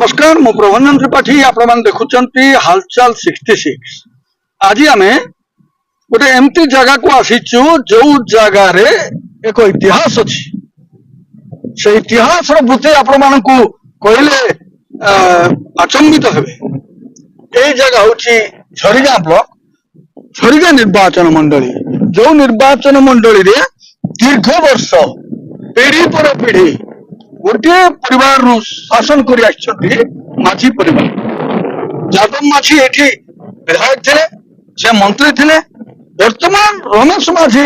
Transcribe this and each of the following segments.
नमस्कार मु प्रभंजन त्रिपाठी आपण मान देखुचंती हालचाल 66। आज आम गोटे एमती जगह को आसीचु जो जगह रे एक इतिहास अच्छी से इतिहास बुते आपण मान को कहले अचंबित हेबे। ए जगह होची झरिगा ब्लॉक झरिगा निर्वाचन मंडली जो निर्वाचन मंडली रे दीर्घ वर्ष पीढ़ी पर पीढ़ी गोटे परिवार शासन कर माझी परिवार यादव माझी एठी विधायक थे से मंत्री थे। वर्तमान रमेश माझी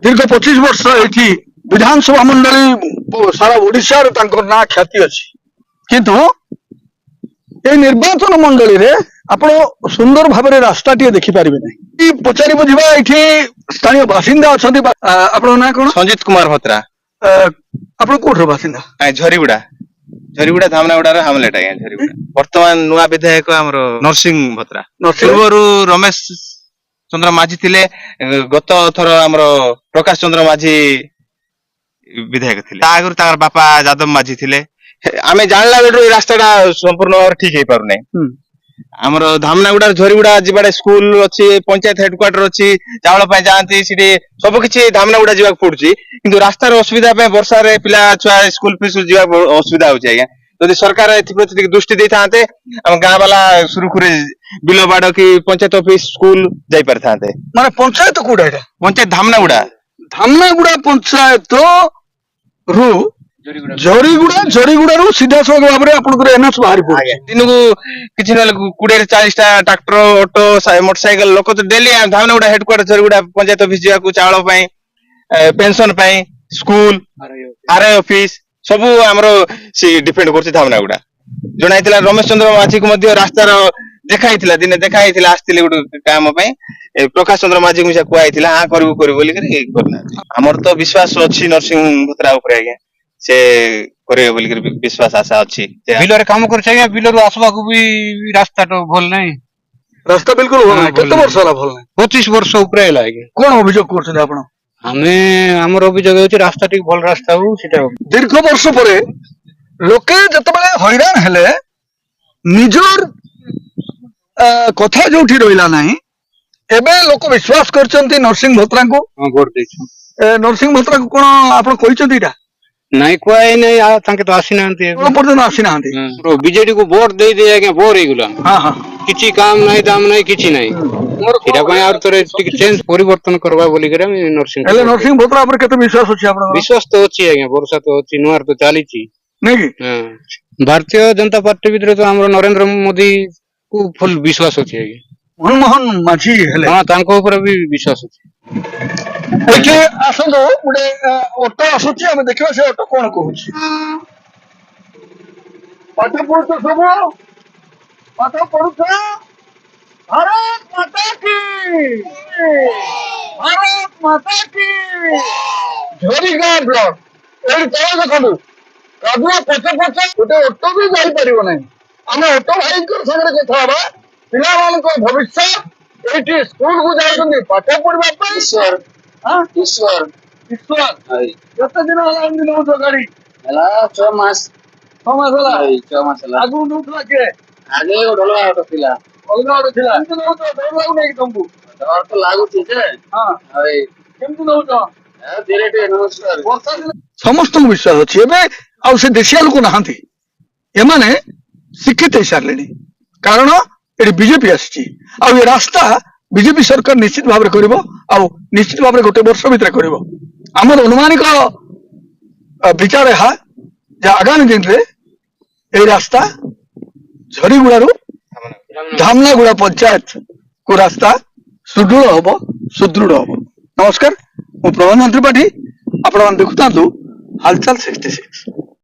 दीर्घ 25 वर्ष एठी विधानसभा मंडली सारा ओडिशा ना ख्याति अच्छी किंतु ए निर्वाचन मंडली रे आपण सुंदर भाव रास्ता टी देखि पारिबे नै। पचारि बुझिबा एठी स्थानीय बासिंदा अछंती। आपण ना कोन? संजीत कुमार भत्रा। आपण कोठर बासिंदा? झरीगुड़ा झरीगुड़ा धामनागुड़ा हामलेट आज्ञा झरीगुड़ा। वर्तमान नुआ विधायक हमरो नरसिंह भत्रा। पूर्वरु रमेश चंद्र माझी थिले, गत थर हमरो प्रकाश चंद्र माझी विधायक थिले। ता आगुर तार बापा यादव माझी थिले। आमे जानला बेडरो रास्ताटा संपूर्ण ठीक हे पारु नै। हमरो धामनागुड़ा झरीगुड़ा जिबाडे स्कूल अछि, पंचायत हेडक्वार्टर अछि, चावल पय जानती सिटी सब किछि धामनागुड़ा जिबा पड़ुछि किंतु रास्तार असुविधा पे वर्षा रे पिला छुआ स्कूल फीस जिबा असुविधा होछि आज्ञा। यदि सरकार एथि प्रति दृष्टि दै थाते हम गां वाला सुरुखुरे बिलो बाड की पंचायत ऑफिस स्कूल जाई परथाते। माने पंचायत कोडा एटा? पंचायत धामनागुड़ा। धामनागुड़ा पंचायत रु झरीगुड़ा रु सीधा सड़क भाव में आपन एनएच बाहर पड़े। दिन को किछि न 20 40 टा ट्रैक्टर ऑटो मोटरसाइकिल लोक तो डेली धामनागुड़ा हेडक्वार्टर झरीगुड़ा पंचायत ऑफिस जिया को चावल पय पेंशन पय स्कूल आरआई ऑफिस सब हमरो सी डिपेंड करछि धामनागुड़ा। जणाइतिला रमेश चंद्र माझी को मध्ये रास्ता देखाइतिला दिने देखाइतिला आस्तिले गुड काम पय प्रकाश चंद्र माझी को से कुआइतिला आ करबो बोली करना। हमर तो विश्वास अछि नरसिंह भत्रा ऊपर आज्ञा से करे बोली कर विश्वास आशा अछि। बिलो रे काम करछ आज्ञा। बिलो रो आसबा को भी रास्ता तो भल नै। रास्ता बिल्कुल भल नै। केते वर्ष होला भल नै? 25 वर्ष ऊपर आइला आज्ञा। कोन अभियोग करछन आपण? हमें हमर अभियोग होछि रास्ता ठीक भल रास्ता हो सेटा। दीर्घ वर्ष परे लोके जतबेले हैरान हेले निजर कथा जोठी रहिला नाही एबे लोक विश्वास करछन्ती नरसिंह भत्रा को। वोट दैछु। नरसिंह भत्रा को कोन आपण कहिसन्ती इटा? नहीं कोई नहीं आ तांके तो आसी नांती कोन पर्यंत आसी नांती। तो बीजेडी को वोट दे दे आज्ञा बोर हे गुला। हां हां किछि काम नहीं दाम नहीं किछि नहीं मोर एटा पय आर तोरे चेंज परिवर्तन करबा बोली करे नरसिंह। हेले नरसिंह भत्रा पर केते विश्वास अछि आपण? विश्वास तो अछि आज्ञा। वर्षा तो अछि नुआर तो चालीछि नहीं कि? हां भारतीय जनता पार्टी भीतर तो हमरो नरेंद्र मोदी को फुल विश्वास अछि आज्ञा। मनमोहन माझी हेले हां तांको ऊपर भी विश्वास अछि। एके आसंदो गुडे ऑटो आसुची हम देखिबा से ऑटो कोन कहूची। पाठ पढुछ सब पाठ पढुछ। भारत माता की भारत माता की। झरीगां ब्लॉक एई तळ देखनु काबुआ पछे पछे गोटे ऑटो भी जाई परिबो नै। हम ऑटो भाई को संगे कथा हबा पिला मान को भविष्य एठी स्कूल को जाउछन पाठ पढबा पे। सर हां ईश्वर ईश्वर हाय कत दिन होला दिन हो गाड़ी हला 6 मास होला। हाय 6 मास होला। आगु नउतला के आगे ढोलवा ऑटो थिला अलगा ऑटो थिला किंतु नउ तो डर लागु नै तुमको? डर तो लागु छी जे। हां हाय केमतु नउ तो धीरे धीरे नमस्कार वर्षा दिन समस्त विश्वास अछि। एबे आ से देशिया लोक नहांती ए माने शिक्षित हे सारलेनी कारण एडी बीजेपी आछि आ ये रास्ता बीजेपी सरकार निश्चित भाव करिवो आ निश्चित भाव गोटे वर्ष भितर करिवो। हमर अनुमानिक विचार है जे आगामी दिन रे ए रास्ता झरीगुड़ा रु धामनागुड़ा पंचायत को रास्ता सुदृढ़ होबो सुदृढ़ होबो। नमस्कार मु प्रभंजन त्रिपाठी आपण देखुतांतु हालचाल 66।